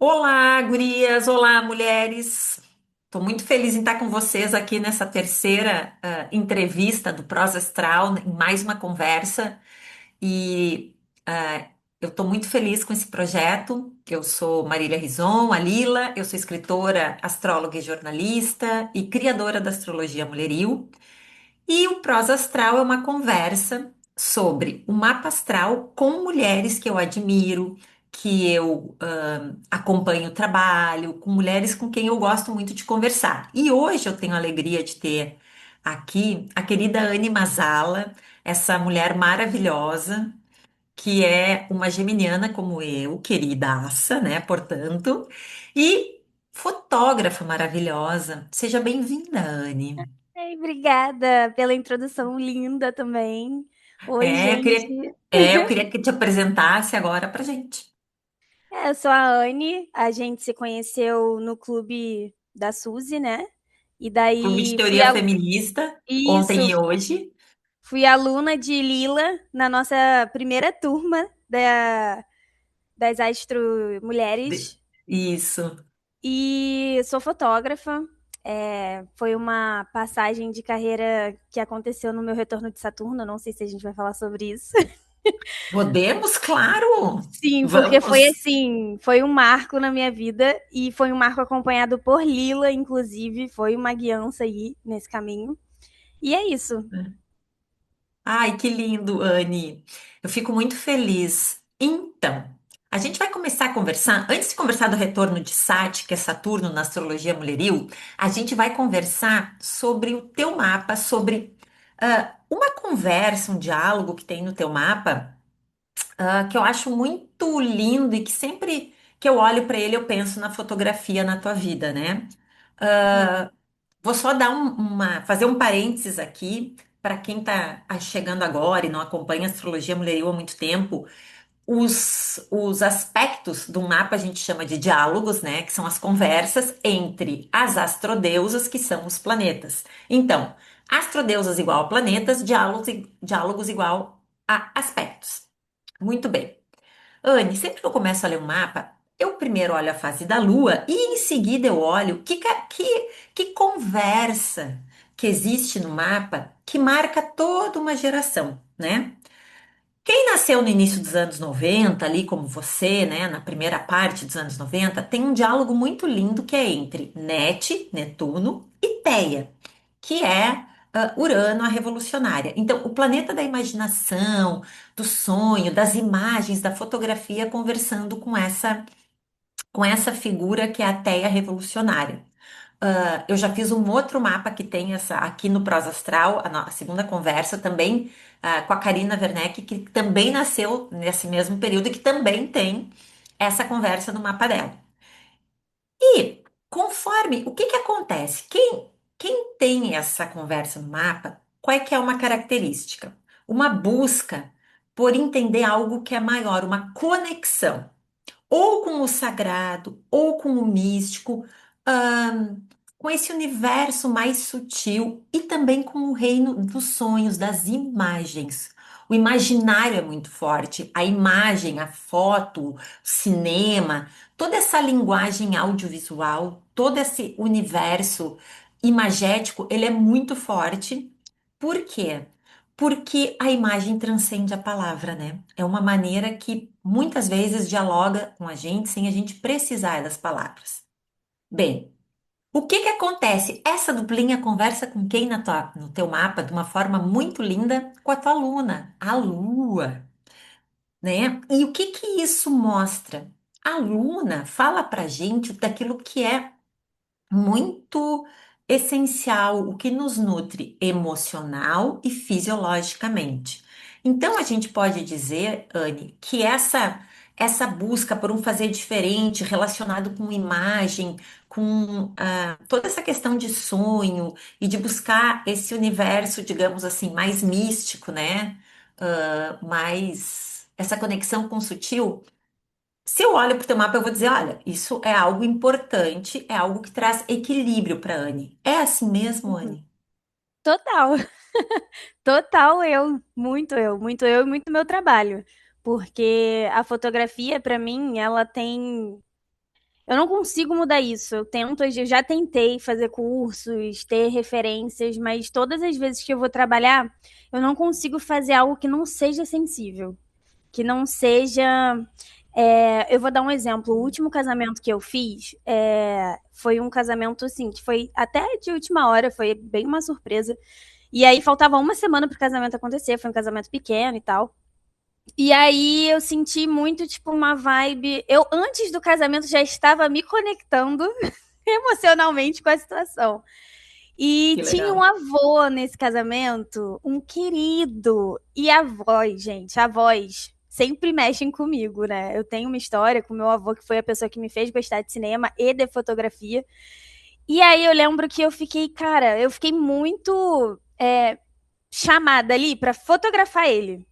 Olá, gurias! Olá, mulheres! Estou muito feliz em estar com vocês aqui nessa terceira entrevista do Prosa Astral, em mais uma conversa. E ah, eu estou muito feliz com esse projeto. Eu sou Marília Rison, a Lila, eu sou escritora, astróloga e jornalista e criadora da astrologia mulheril. E o Prosa Astral é uma conversa sobre o mapa astral com mulheres que eu admiro, que eu acompanho o trabalho, com mulheres com quem eu gosto muito de conversar. E hoje eu tenho a alegria de ter aqui a querida Anne Masala, essa mulher maravilhosa, que é uma geminiana como eu, queridaça, né? Portanto, e fotógrafa maravilhosa. Seja bem-vinda, Anne. Ei, obrigada pela introdução linda também. Oi, É, eu gente. queria, eu queria que te apresentasse agora pra gente. Eu sou a Anne, a gente se conheceu no clube da Suzy, né? E Clube de daí Teoria Feminista, isso, ontem e hoje. fui aluna de Lila na nossa primeira turma das Astro De- Mulheres Isso. e sou fotógrafa. Foi uma passagem de carreira que aconteceu no meu retorno de Saturno. Não sei se a gente vai falar sobre isso. Podemos, claro. Sim, porque foi Vamos. assim, foi um marco na minha vida e foi um marco acompanhado por Lila, inclusive, foi uma guiança aí nesse caminho. E é isso. Ai, que lindo, Anne. Eu fico muito feliz. Então, a gente vai começar a conversar. Antes de conversar do retorno de Sati, que é Saturno na astrologia mulheril, a gente vai conversar sobre o teu mapa, sobre uma conversa, um diálogo que tem no teu mapa que eu acho muito lindo e que sempre que eu olho para ele eu penso na fotografia na tua vida, né? Uhum. Vou só dar fazer um parênteses aqui para quem está chegando agora e não acompanha a astrologia mulheril há muito tempo. Os aspectos do mapa a gente chama de diálogos, né? Que são as conversas entre as astrodeusas, que são os planetas. Então, astrodeusas igual a planetas, diálogos igual a aspectos. Muito bem. Anne, sempre que eu começo a ler um mapa, eu primeiro olho a fase da Lua e em seguida eu olho que conversa que existe no mapa que marca toda uma geração, né? Quem nasceu no início dos anos 90, ali como você, né, na primeira parte dos anos 90, tem um diálogo muito lindo que é entre Netuno e Teia, que é Urano, a revolucionária. Então, o planeta da imaginação, do sonho, das imagens, da fotografia conversando com essa figura que é a Teia revolucionária. Eu já fiz um outro mapa que tem essa aqui no Prosa Astral, a segunda conversa também com a Karina Werneck, que também nasceu nesse mesmo período e que também tem essa conversa no mapa dela. E conforme o que que acontece? Quem tem essa conversa no mapa, qual é que é uma característica? Uma busca por entender algo que é maior, uma conexão ou com o sagrado, ou com o místico, ahn, com esse universo mais sutil e também com o reino dos sonhos, das imagens. O imaginário é muito forte, a imagem, a foto, o cinema, toda essa linguagem audiovisual, todo esse universo imagético, ele é muito forte. Por quê? Porque a imagem transcende a palavra, né? É uma maneira que muitas vezes dialoga com a gente sem a gente precisar das palavras. Bem, o que que acontece? Essa duplinha conversa com quem no teu mapa de uma forma muito linda com a tua aluna, a Lua, né? E o que que isso mostra? A Luna fala pra gente daquilo que é muito essencial, o que nos nutre emocional e fisiologicamente. Então, a gente pode dizer, Anne, que essa busca por um fazer diferente, relacionado com imagem, com toda essa questão de sonho e de buscar esse universo, digamos assim, mais místico, né? Mais essa conexão com o sutil. Se eu olho para o teu mapa, eu vou dizer, olha, isso é algo importante, é algo que traz equilíbrio para Anne. É assim mesmo, Uhum. Anne? Total, total muito eu e muito meu trabalho. Porque a fotografia, para mim, ela tem Eu não consigo mudar isso. Eu já tentei fazer cursos, ter referências, mas todas as vezes que eu vou trabalhar, eu não consigo fazer algo que não seja sensível, que não seja. Eu vou dar um exemplo. O último casamento que eu fiz foi um casamento assim, que foi até de última hora, foi bem uma surpresa. E aí faltava uma semana pro casamento acontecer, foi um casamento pequeno e tal. E aí eu senti muito, tipo, uma vibe. Eu, antes do casamento, já estava me conectando emocionalmente com a situação. E Que tinha um legal. avô nesse casamento, um querido. E a voz, gente, a voz sempre mexem comigo, né? Eu tenho uma história com meu avô, que foi a pessoa que me fez gostar de cinema e de fotografia. E aí eu lembro que eu fiquei, cara, eu fiquei muito chamada ali para fotografar ele.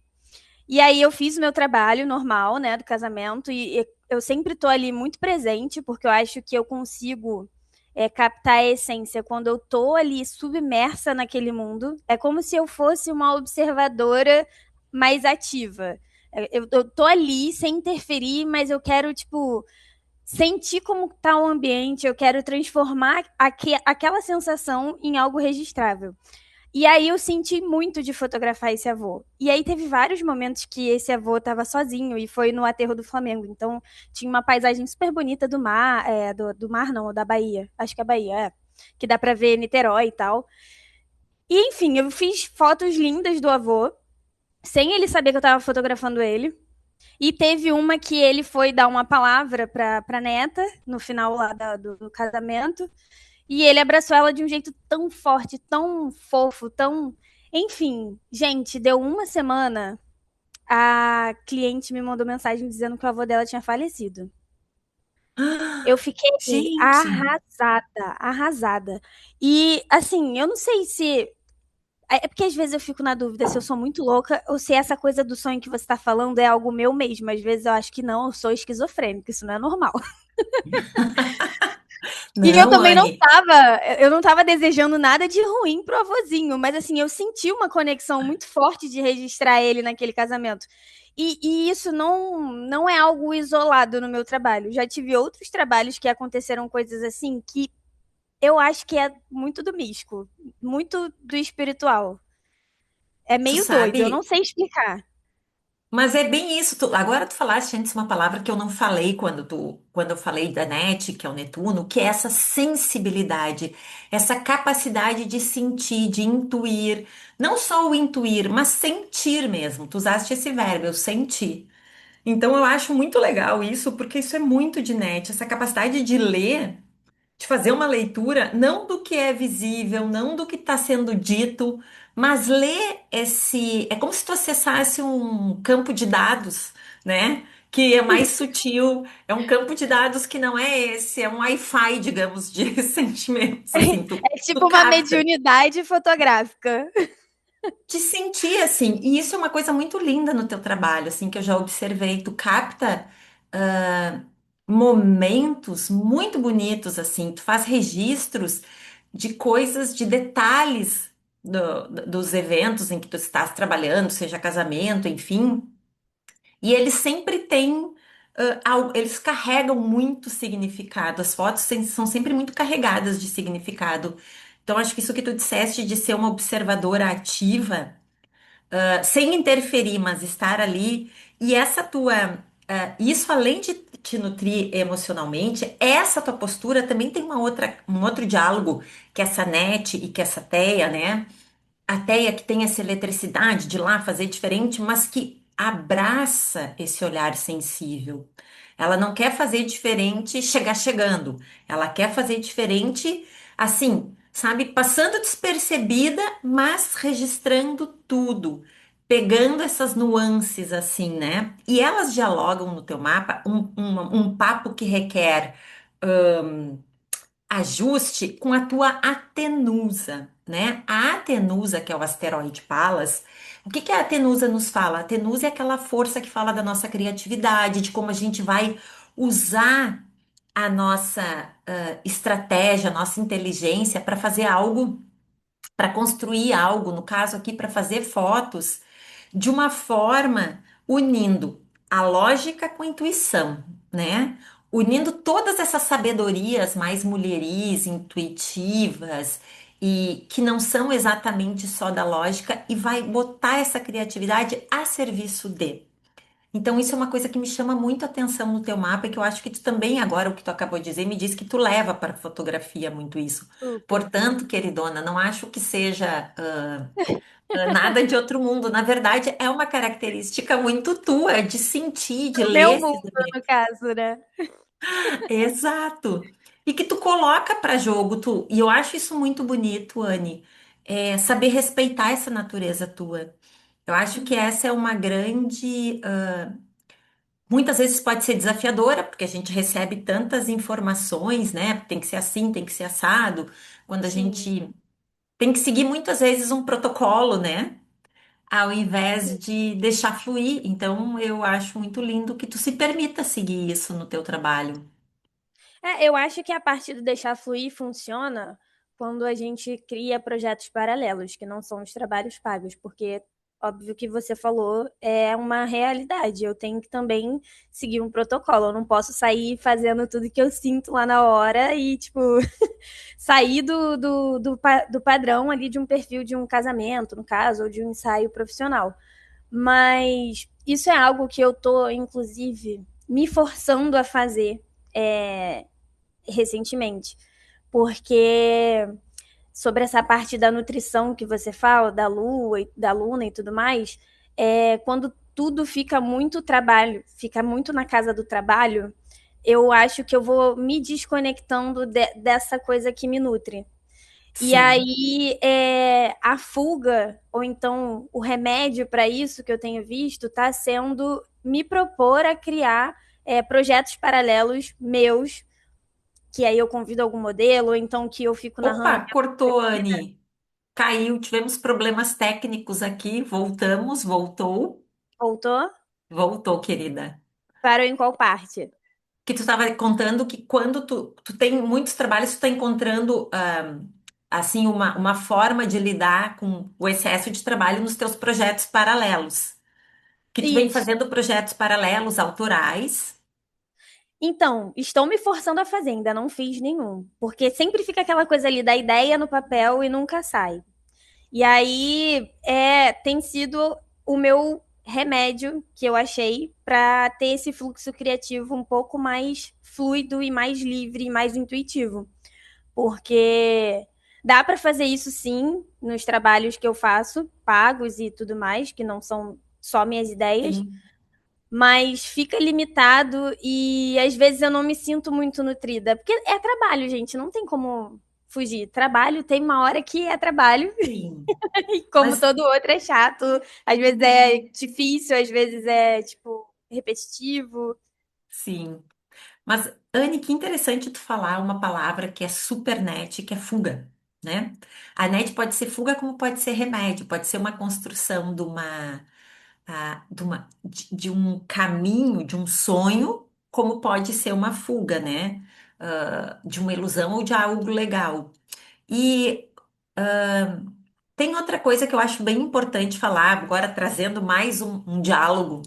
E aí eu fiz o meu trabalho normal, né, do casamento, e eu sempre tô ali muito presente, porque eu acho que eu consigo captar a essência quando eu tô ali submersa naquele mundo. É como se eu fosse uma observadora mais ativa. Eu tô ali sem interferir, mas eu quero, tipo, sentir como tá o ambiente, eu quero transformar aquela sensação em algo registrável. E aí eu senti muito de fotografar esse avô. E aí teve vários momentos que esse avô estava sozinho e foi no aterro do Flamengo. Então tinha uma paisagem super bonita do mar, do mar não, da Bahia. Acho que é Bahia, que dá para ver Niterói e tal. E enfim, eu fiz fotos lindas do avô, sem ele saber que eu estava fotografando ele. E teve uma que ele foi dar uma palavra pra neta, no final lá do casamento. E ele abraçou ela de um jeito tão forte, tão fofo, tão. Enfim, gente, deu uma semana, a cliente me mandou mensagem dizendo que o avô dela tinha falecido. Eu Ah, fiquei gente, arrasada, arrasada. E, assim, eu não sei se. É porque às vezes eu fico na dúvida se eu sou muito louca ou se essa coisa do sonho que você tá falando é algo meu mesmo. Às vezes eu acho que não, eu sou esquizofrênica, isso não é normal. E não, Anne. eu não tava desejando nada de ruim pro avôzinho, mas assim, eu senti uma conexão muito forte de registrar ele naquele casamento. E isso não é algo isolado no meu trabalho. Já tive outros trabalhos que aconteceram coisas assim que eu acho que é muito do místico, muito do espiritual. É Tu meio doido, eu não sabe, sei explicar. mas é bem isso. Agora tu falaste antes uma palavra que eu não falei quando eu falei da NET, que é o Netuno, que é essa sensibilidade, essa capacidade de sentir, de intuir, não só o intuir, mas sentir mesmo. Tu usaste esse verbo, eu senti. Então eu acho muito legal isso, porque isso é muito de NET, essa capacidade de ler, de fazer uma leitura, não do que é visível, não do que está sendo dito, mas ler esse. É como se tu acessasse um campo de dados, né? Que é mais sutil, é um campo de dados que não é esse, é um Wi-Fi, digamos, de sentimentos, assim, É tu tipo uma capta. mediunidade fotográfica. Te sentir assim, e isso é uma coisa muito linda no teu trabalho, assim, que eu já observei. Tu capta ah, momentos muito bonitos, assim, tu faz registros de coisas, de detalhes dos eventos em que tu estás trabalhando, seja casamento, enfim, e eles sempre têm, eles carregam muito significado, as fotos são sempre muito carregadas de significado. Então, acho que isso que tu disseste de ser uma observadora ativa sem interferir, mas estar ali. E essa tua, isso além de te nutrir emocionalmente, essa tua postura também tem um outro diálogo que essa NET e que essa Teia, né? A Teia que tem essa eletricidade de ir lá fazer diferente, mas que abraça esse olhar sensível. Ela não quer fazer diferente chegar chegando. Ela quer fazer diferente, assim, sabe, passando despercebida, mas registrando tudo, pegando essas nuances, assim, né? E elas dialogam no teu mapa um papo que requer ajuste com a tua Atenusa, né? A Atenusa, que é o asteroide Pallas, o que que a Atenusa nos fala? A Atenusa é aquela força que fala da nossa criatividade, de como a gente vai usar a nossa estratégia, a nossa inteligência para fazer algo, para construir algo, no caso aqui, para fazer fotos, de uma forma unindo a lógica com a intuição, né? unindo todas essas sabedorias mais mulheris, intuitivas e que não são exatamente só da lógica e vai botar essa criatividade a serviço de. Então, isso é uma coisa que me chama muito a atenção no teu mapa e que eu acho que tu também, agora, o que tu acabou de dizer, me diz que tu leva para a fotografia muito isso. Super. Portanto, queridona, não acho que seja nada de outro mundo. Na verdade, é uma característica muito tua de sentir, de O meu ler esses mundo, no caso, né? Exato. E que tu coloca para jogo, tu. E eu acho isso muito bonito, Anne. É saber respeitar essa natureza tua. Eu acho que Uhum. essa é uma grande. Muitas vezes pode ser desafiadora, porque a gente recebe tantas informações, né? Tem que ser assim, tem que ser assado. Quando a Sim. gente tem que seguir muitas vezes um protocolo, né? Ao invés de deixar fluir. Então, eu acho muito lindo que tu se permita seguir isso no teu trabalho. É, eu acho que a parte do deixar fluir funciona quando a gente cria projetos paralelos, que não são os trabalhos pagos, porque óbvio que você falou é uma realidade. Eu tenho que também seguir um protocolo. Eu não posso sair fazendo tudo que eu sinto lá na hora e, tipo, sair do padrão ali de um perfil de um casamento, no caso, ou de um ensaio profissional. Mas isso é algo que eu tô, inclusive, me forçando a fazer. É, recentemente, porque sobre essa parte da nutrição que você fala, da lua, da luna e tudo mais, quando tudo fica muito trabalho, fica muito na casa do trabalho, eu acho que eu vou me desconectando dessa coisa que me nutre. E Sim. aí, a fuga, ou então o remédio para isso que eu tenho visto, está sendo me propor a criar projetos paralelos meus que aí eu convido algum modelo, ou então que eu fico narrando. Opa, cortou, Anne. Caiu, tivemos problemas técnicos aqui. Voltamos, voltou. Voltou? Voltou, querida. Parou em qual parte? Que tu estava contando que quando tu tem muitos trabalhos, tu está encontrando assim uma forma de lidar com o excesso de trabalho nos teus projetos paralelos. Que tu vem Isso. fazendo projetos paralelos autorais. Então, estou me forçando a fazer, ainda não fiz nenhum. Porque sempre fica aquela coisa ali da ideia no papel e nunca sai. E aí tem sido o meu remédio que eu achei para ter esse fluxo criativo um pouco mais fluido e mais livre e mais intuitivo. Porque dá para fazer isso sim nos trabalhos que eu faço, pagos e tudo mais, que não são só minhas ideias, Sim, mas fica limitado e às vezes eu não me sinto muito nutrida, porque é trabalho, gente, não tem como fugir. Trabalho tem uma hora que é trabalho, sim. e como Mas todo outro é chato, às vezes é difícil, às vezes é tipo repetitivo. sim. Mas, Anne, que interessante tu falar uma palavra que é super net, que é fuga, né? A net pode ser fuga como pode ser remédio, pode ser uma construção de um caminho, de um sonho, como pode ser uma fuga, né? De uma ilusão ou de algo legal. E tem outra coisa que eu acho bem importante falar, agora trazendo mais um diálogo.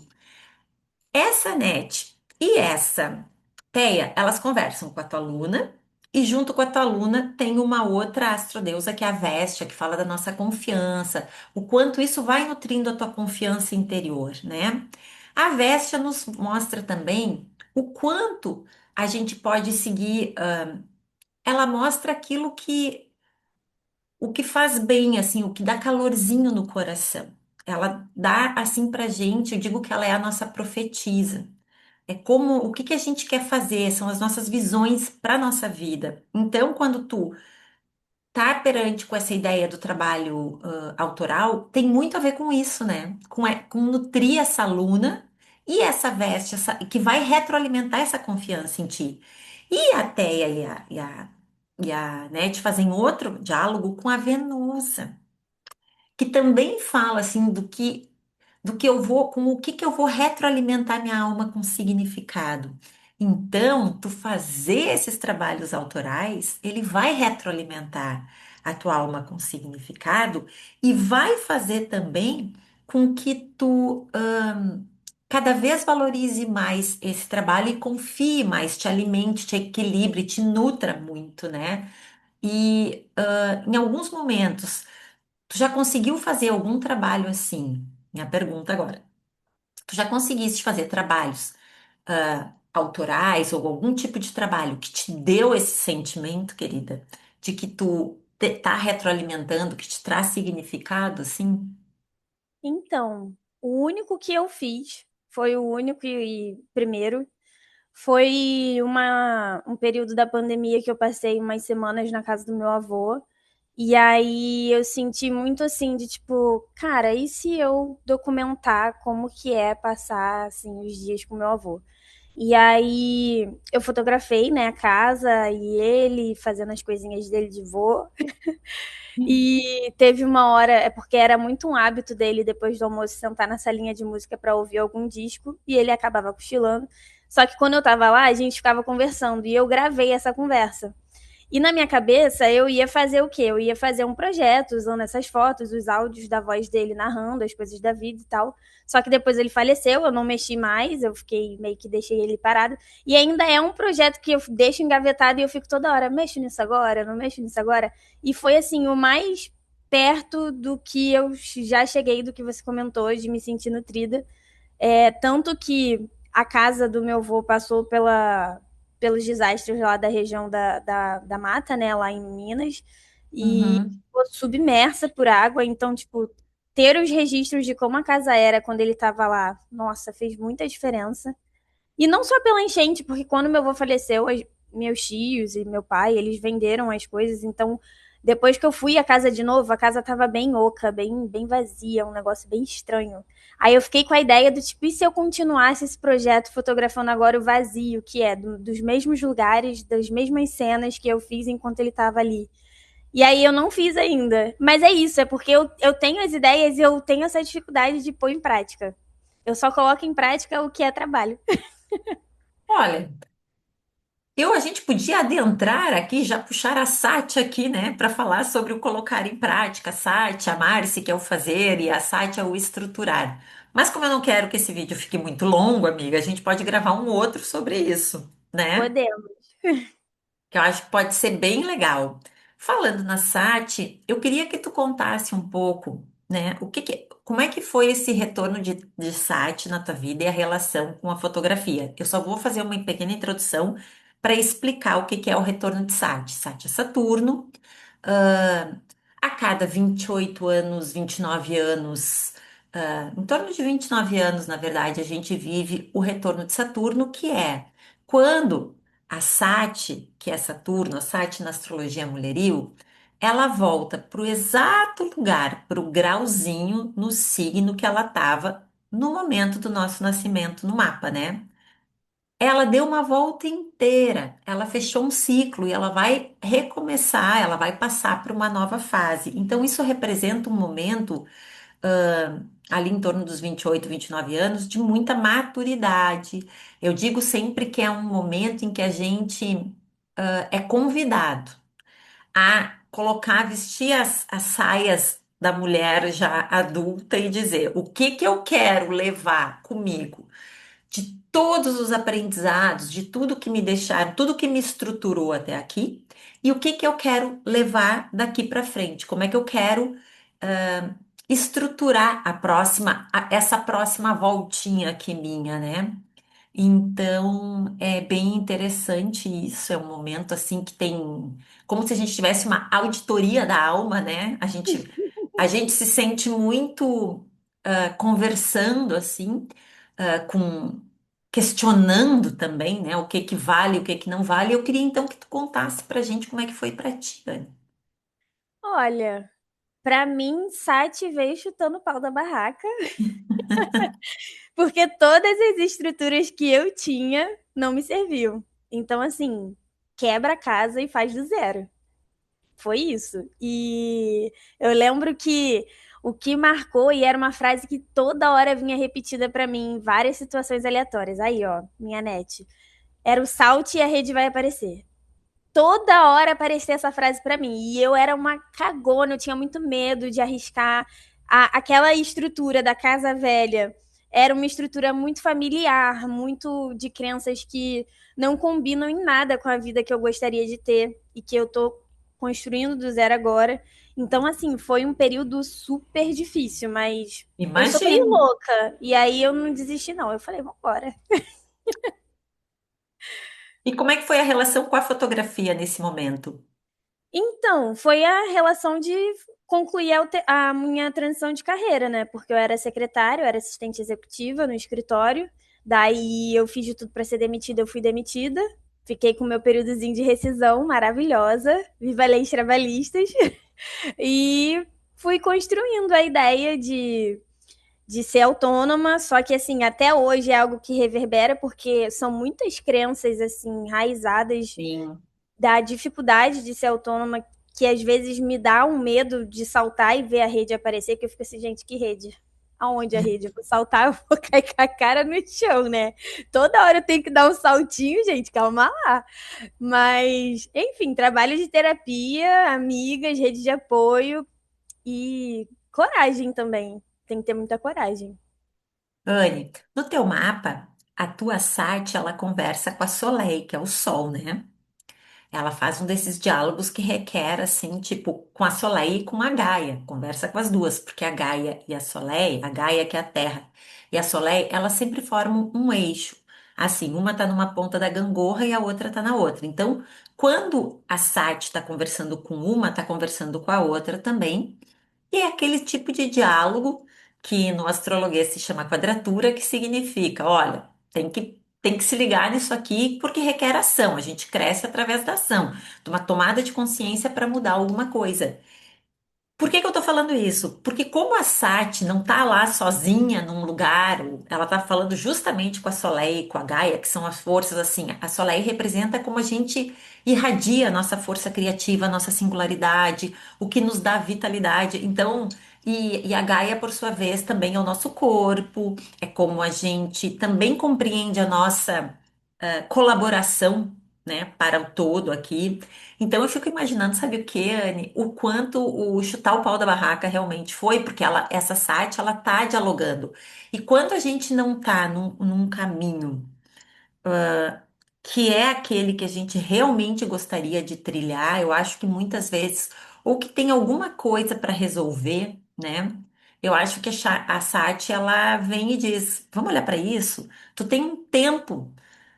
Essa net e essa Teia, elas conversam com a tua aluna e junto com a tua aluna tem uma outra astrodeusa que é a Véstia, que fala da nossa confiança, o quanto isso vai nutrindo a tua confiança interior, né? A Véstia nos mostra também o quanto a gente pode seguir, ela mostra aquilo que o que faz bem, assim, o que dá calorzinho no coração. Ela dá assim pra gente, eu digo que ela é a nossa profetisa. É como o que que a gente quer fazer, são as nossas visões para a nossa vida. Então, quando tu tá perante com essa ideia do trabalho autoral, tem muito a ver com isso, né? Com nutrir essa aluna e essa veste, que vai retroalimentar essa confiança em ti. E a Teia e a Nete fazem outro diálogo com a Venusa, que também fala assim do que eu vou, com o que eu vou retroalimentar minha alma com significado. Então, tu fazer esses trabalhos autorais, ele vai retroalimentar a tua alma com significado e vai fazer também com que tu cada vez valorize mais esse trabalho e confie mais, te alimente, te equilibre, te nutra muito, né? E em alguns momentos, tu já conseguiu fazer algum trabalho assim? Minha pergunta agora. Tu já conseguiste fazer trabalhos autorais ou algum tipo de trabalho que te deu esse sentimento, querida, de que tu tá retroalimentando, que te traz significado, assim? Então, o único que eu fiz, foi o único e primeiro, foi um período da pandemia que eu passei umas semanas na casa do meu avô. E aí eu senti muito assim de tipo, cara, e se eu documentar como que é passar assim os dias com meu avô? E aí eu fotografei, né, a casa e ele fazendo as coisinhas dele de vô. E teve uma hora, é porque era muito um hábito dele depois do almoço sentar na salinha de música para ouvir algum disco e ele acabava cochilando. Só que quando eu tava lá, a gente ficava conversando e eu gravei essa conversa. E na minha cabeça, eu ia fazer o quê? Eu ia fazer um projeto usando essas fotos, os áudios da voz dele narrando as coisas da vida e tal. Só que depois ele faleceu, eu não mexi mais, eu fiquei meio que deixei ele parado. E ainda é um projeto que eu deixo engavetado e eu fico toda hora, mexo nisso agora, não mexo nisso agora. E foi assim, o mais perto do que eu já cheguei, do que você comentou, de me sentir nutrida. Tanto que a casa do meu avô passou pelos desastres lá da região da mata, né, lá em Minas, e Uhum. ficou submersa por água. Então, tipo, ter os registros de como a casa era quando ele estava lá, nossa, fez muita diferença. E não só pela enchente, porque quando meu avô faleceu, meus tios e meu pai, eles venderam as coisas, então depois que eu fui à casa de novo, a casa tava bem oca, bem vazia, um negócio bem estranho. Aí eu fiquei com a ideia do tipo, e se eu continuasse esse projeto fotografando agora o vazio, que é dos mesmos lugares, das mesmas cenas que eu fiz enquanto ele tava ali. E aí eu não fiz ainda. Mas é isso, é porque eu tenho as ideias e eu tenho essa dificuldade de pôr em prática. Eu só coloco em prática o que é trabalho. Olha, a gente podia adentrar aqui, já puxar a Sati aqui, né, para falar sobre o colocar em prática. A Sati, a Marci, que é o fazer, e a Sati é o estruturar. Mas como eu não quero que esse vídeo fique muito longo, amiga, a gente pode gravar um outro sobre isso, né? Podemos. Que eu acho que pode ser bem legal. Falando na Sati, eu queria que tu contasse um pouco, né, como é que foi esse retorno de Sati na tua vida e a relação com a fotografia. Eu só vou fazer uma pequena introdução para explicar o que é o retorno de Sati. Sati é Saturno. ah, a cada 28 anos, 29 anos, em torno de 29 anos, na verdade, a gente vive o retorno de Saturno, que é quando a Sati, que é Saturno, a Sati na astrologia mulheril, ela volta para o exato lugar, para o grauzinho no signo que ela estava no momento do nosso nascimento no mapa, né? Ela deu uma volta inteira, ela fechou um ciclo e ela vai recomeçar, ela vai passar para uma nova fase. Então, isso representa um momento, ali em torno dos 28, 29 anos, de muita maturidade. Eu digo sempre que é um momento em que a gente, é convidado a colocar, vestir as saias da mulher já adulta e dizer o que que eu quero levar comigo de todos os aprendizados, de tudo que me deixaram, tudo que me estruturou até aqui, e o que que eu quero levar daqui para frente, como é que eu quero ah, estruturar essa próxima voltinha aqui minha, né? Então, é bem interessante isso, é um momento assim que tem, como se a gente tivesse uma auditoria da alma, né? A gente se sente muito conversando assim, com questionando também, né? O que que vale, o que que não vale. Eu queria então que tu contasse pra gente como é que foi pra ti, Dani. Olha, pra mim, Sati veio chutando o pau da barraca, porque todas as estruturas que eu tinha não me serviam. Então, assim, quebra a casa e faz do zero. Foi isso. E eu lembro que o que marcou, e era uma frase que toda hora vinha repetida pra mim em várias situações aleatórias. Aí, ó, minha net. Era o salt e a rede vai aparecer. Toda hora aparecia essa frase pra mim. E eu era uma cagona, eu tinha muito medo de arriscar aquela estrutura da casa velha. era uma estrutura muito familiar, muito de crenças que não combinam em nada com a vida que eu gostaria de ter e que eu tô construindo do zero agora. Então, assim, foi um período super difícil, mas eu sou meio Imagino. louca. E aí eu não desisti, não. Eu falei, vambora. E como é que foi a relação com a fotografia nesse momento? Então, foi a relação de concluir a minha transição de carreira, né? Porque eu era secretária, eu era assistente executiva no escritório. Daí eu fiz de tudo para ser demitida, eu fui demitida. Fiquei com o meu períodozinho de rescisão maravilhosa. Viva leis trabalhistas. E fui construindo a ideia de ser autônoma, só que assim, até hoje é algo que reverbera porque são muitas crenças assim enraizadas Sim. da dificuldade de ser autônoma, que às vezes me dá um medo de saltar e ver a rede aparecer, que eu fico assim, gente, que rede? Aonde a rede? Eu vou saltar, eu vou cair com a cara no chão, né? Toda hora eu tenho que dar um saltinho, gente, calma lá. Mas, enfim, trabalho de terapia, amigas, rede de apoio e coragem também. Tem que ter muita coragem. Anne, no teu mapa, a tua Sati, ela conversa com a Soleil, que é o Sol, né? Ela faz um desses diálogos que requer, assim, tipo, com a Soleil e com a Gaia. Conversa com as duas, porque a Gaia e a Soleil, a Gaia que é a Terra, e a Soleil, elas sempre formam um eixo. Assim, uma tá numa ponta da gangorra e a outra tá na outra. Então, quando a Sati está conversando com uma, tá conversando com a outra também. E é aquele tipo de diálogo que no astrologuês se chama quadratura, que significa, olha, tem que se ligar nisso aqui porque requer ação. A gente cresce através da ação, de uma tomada de consciência para mudar alguma coisa. Por que que eu tô falando isso? Porque como a Sati não tá lá sozinha num lugar, ela tá falando justamente com a Soleil e com a Gaia, que são as forças assim. A Soleil representa como a gente irradia a nossa força criativa, a nossa singularidade, o que nos dá vitalidade. Então, e a Gaia, por sua vez, também é o nosso corpo, é como a gente também compreende a nossa colaboração, né, para o todo aqui. Então eu fico imaginando, sabe o que, Anne? O quanto o chutar o pau da barraca realmente foi, porque essa site, ela tá dialogando. E quando a gente não tá num caminho que é aquele que a gente realmente gostaria de trilhar, eu acho que muitas vezes, ou que tem alguma coisa para resolver, né? Eu acho que a Sati, ela vem e diz, vamos olhar para isso? Tu tem um tempo.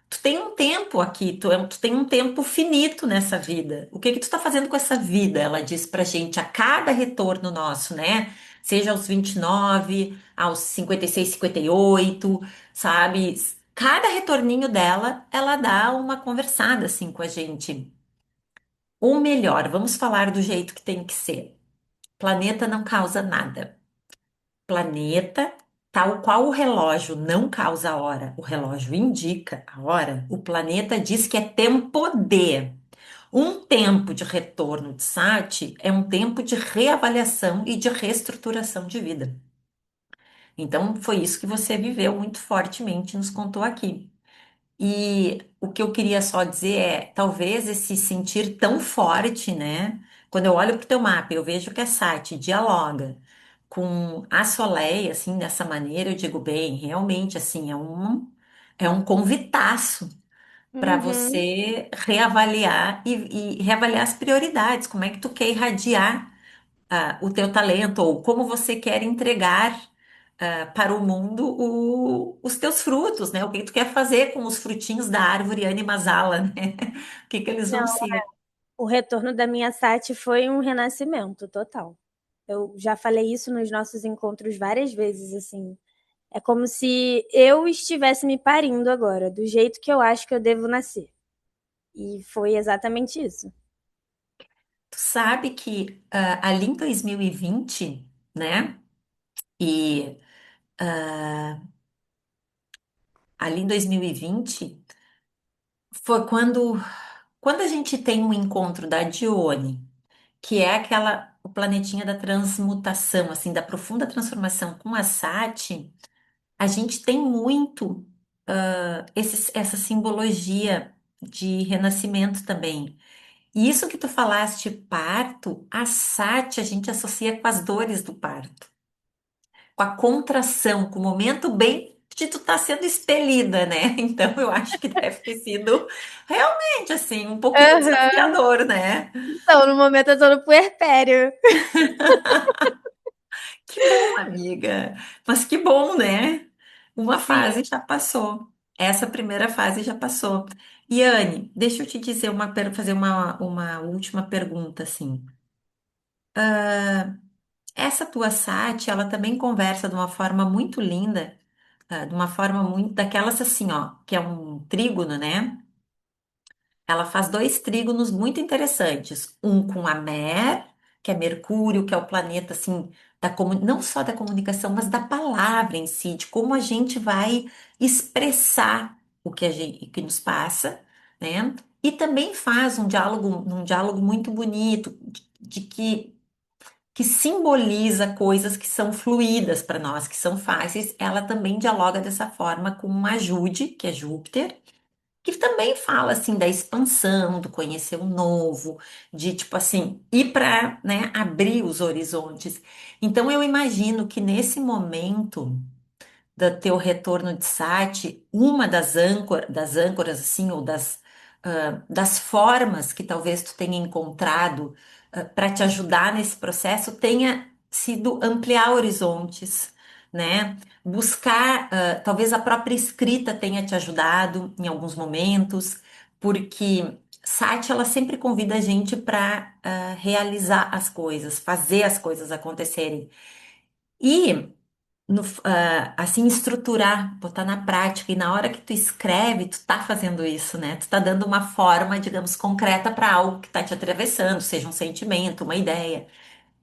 Tu tem um tempo aqui, tu tem um tempo finito nessa vida. O que que tu tá fazendo com essa vida? Ela diz pra gente a cada retorno nosso, né? Seja aos 29, aos 56, 58, sabe? Cada retorninho dela, ela dá uma conversada assim com a gente. Ou melhor, vamos falar do jeito que tem que ser. Planeta não causa nada. Planeta, tal qual o relógio não causa a hora, o relógio indica a hora, o planeta diz que é tempo de. Um tempo de retorno de Sati é um tempo de reavaliação e de reestruturação de vida. Então, foi isso que você viveu muito fortemente, nos contou aqui. E o que eu queria só dizer é, talvez esse sentir tão forte, né? Quando eu olho para o teu mapa, eu vejo que a Sati dialoga com a Soleil, assim, dessa maneira, eu digo, bem, realmente, assim, é um convitaço para Uhum. você reavaliar e reavaliar as prioridades, como é que tu quer irradiar o teu talento ou como você quer entregar para o mundo os teus frutos, né? O que tu quer fazer com os frutinhos da árvore Animasala, né? O que que eles vão Não, ser? o retorno da minha Sati foi um renascimento total. Eu já falei isso nos nossos encontros várias vezes, assim. É como se eu estivesse me parindo agora, do jeito que eu acho que eu devo nascer. E foi exatamente isso. Tu sabe que ali em 2020, né? E ali em 2020 foi quando a gente tem um encontro da Dione, que é o planetinha da transmutação, assim, da profunda transformação com a Sati, a gente tem muito essa simbologia de renascimento também. E isso que tu falaste, parto, a Sati a gente associa com as dores do parto. com a contração, com o momento bem de tu tá sendo expelida, né? Então eu acho que deve ter sido realmente assim, um pouquinho Aham. desafiador, né? Então, no momento eu tô no puerpério. Que bom, amiga. Mas que bom, né? Uma Sim. fase já passou. Essa primeira fase já passou. E Anne, deixa eu te dizer fazer uma última pergunta, assim. Essa tua Sati, ela também conversa de uma forma muito linda, de uma forma muito daquelas assim, ó, que é um trígono, né? Ela faz dois trígonos muito interessantes. Um com a Mer, que é Mercúrio, que é o planeta assim não só da comunicação, mas da palavra em si, de como a gente vai expressar o que nos passa, né? E também faz um diálogo muito bonito, de que simboliza coisas que são fluídas para nós, que são fáceis. Ela também dialoga dessa forma com uma Jude, que é Júpiter, que também fala assim da expansão, do conhecer o novo, de tipo assim, ir para, né, abrir os horizontes. Então eu imagino que nesse momento do teu retorno de Sati, uma das âncoras assim, ou das formas que talvez tu tenha encontrado para te ajudar nesse processo tenha sido ampliar horizontes, né? Buscar, talvez a própria escrita tenha te ajudado em alguns momentos, porque Sati ela sempre convida a gente para realizar as coisas, fazer as coisas acontecerem. E assim, estruturar, botar na prática. E na hora que tu escreve, tu tá fazendo isso, né? Tu tá dando uma forma, digamos, concreta para algo que tá te atravessando, seja um sentimento, uma ideia.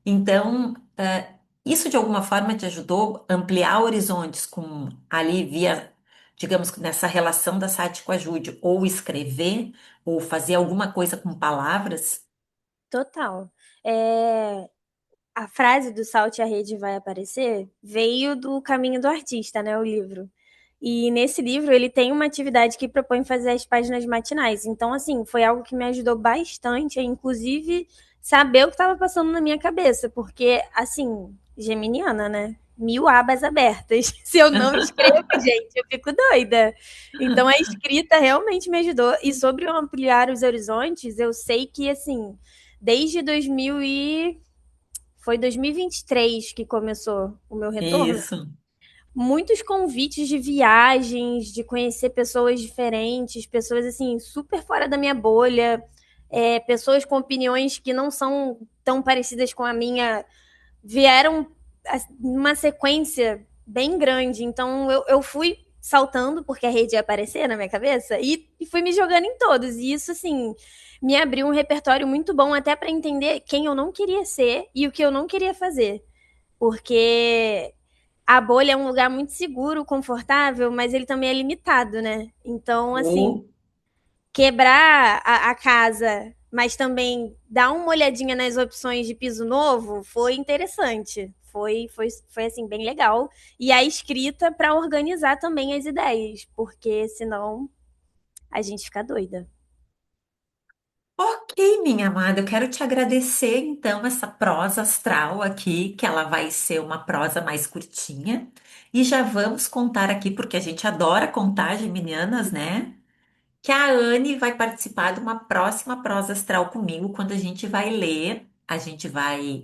Então, isso de alguma forma te ajudou a ampliar horizontes com ali via, digamos, nessa relação da Sati com a Júlia, ou escrever, ou fazer alguma coisa com palavras. Total. É, a frase do Salte a Rede vai aparecer veio do Caminho do Artista, né, o livro. E nesse livro ele tem uma atividade que propõe fazer as páginas matinais. Então, assim, foi algo que me ajudou bastante a, inclusive, saber o que estava passando na minha cabeça. Porque, assim, geminiana, né? 1000 abas abertas. Se eu não escrevo, gente, eu fico doida. Então, a escrita realmente me ajudou. E sobre o ampliar os horizontes, eu sei que, assim, desde 2023 que começou o meu retorno, Isso. muitos convites de viagens, de conhecer pessoas diferentes, pessoas assim, super fora da minha bolha, pessoas com opiniões que não são tão parecidas com a minha, vieram numa sequência bem grande. Então eu fui saltando, porque a rede ia aparecer na minha cabeça, e fui me jogando em todos. E isso, assim, me abriu um repertório muito bom até para entender quem eu não queria ser e o que eu não queria fazer. Porque a bolha é um lugar muito seguro, confortável, mas ele também é limitado, né? Então, assim, Ou quebrar a casa, mas também dar uma olhadinha nas opções de piso novo foi interessante. Foi assim, bem legal. E a escrita para organizar também as ideias, porque senão a gente fica doida. Ok, minha amada, eu quero te agradecer então essa prosa astral aqui, que ela vai ser uma prosa mais curtinha. E já vamos contar aqui, porque a gente adora contar geminianas, né? Que a Anne vai participar de uma próxima prosa astral comigo, quando a gente vai ler, a gente vai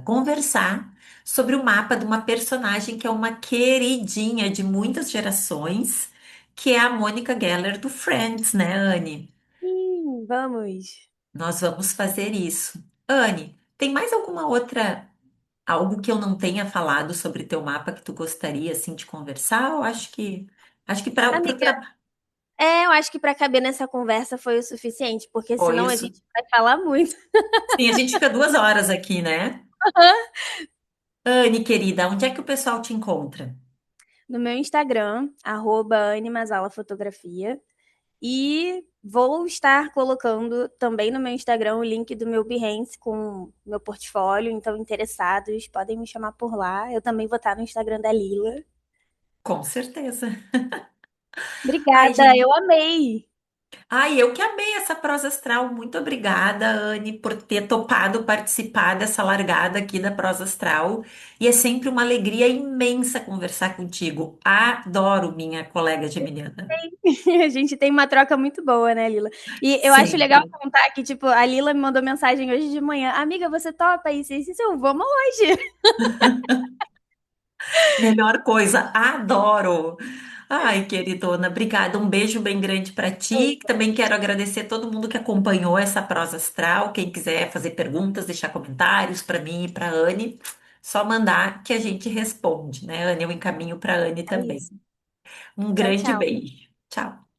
conversar sobre o mapa de uma personagem que é uma queridinha de muitas gerações, que é a Mônica Geller do Friends, né, Anne? Sim, vamos. Nós vamos fazer isso. Anne, tem mais alguma outra, algo que eu não tenha falado sobre teu mapa que tu gostaria assim de conversar? Eu acho que para o Amiga, trabalho eu acho que para caber nessa conversa foi o suficiente, porque foi senão a isso. gente vai falar muito. Sim, a gente fica 2 horas aqui, né? Anne, querida, onde é que o pessoal te encontra? No meu Instagram, @animasalafotografia. E vou estar colocando também no meu Instagram o link do meu Behance com meu portfólio. Então, interessados, podem me chamar por lá. Eu também vou estar no Instagram da Lila. Com certeza. Ai, Obrigada, gente, eu amei. Ai, eu que amei essa prosa astral. Muito obrigada, Anne, por ter topado participar dessa largada aqui da prosa astral. E é sempre uma alegria imensa conversar contigo. Adoro minha colega geminiana. A gente tem uma troca muito boa, né, Lila? E eu acho legal Sempre. contar que, tipo, a Lila me mandou mensagem hoje de manhã. Amiga, você topa isso? Eu, vamos hoje. Melhor coisa, adoro. Ai, queridona, obrigada. Um beijo bem grande para ti. Também quero agradecer todo mundo que acompanhou essa prosa astral. Quem quiser fazer perguntas, deixar comentários para mim e para Anne, só mandar que a gente responde, né, Anne? Eu encaminho para Anne É também. isso. Um Tchau, grande tchau. beijo. Tchau.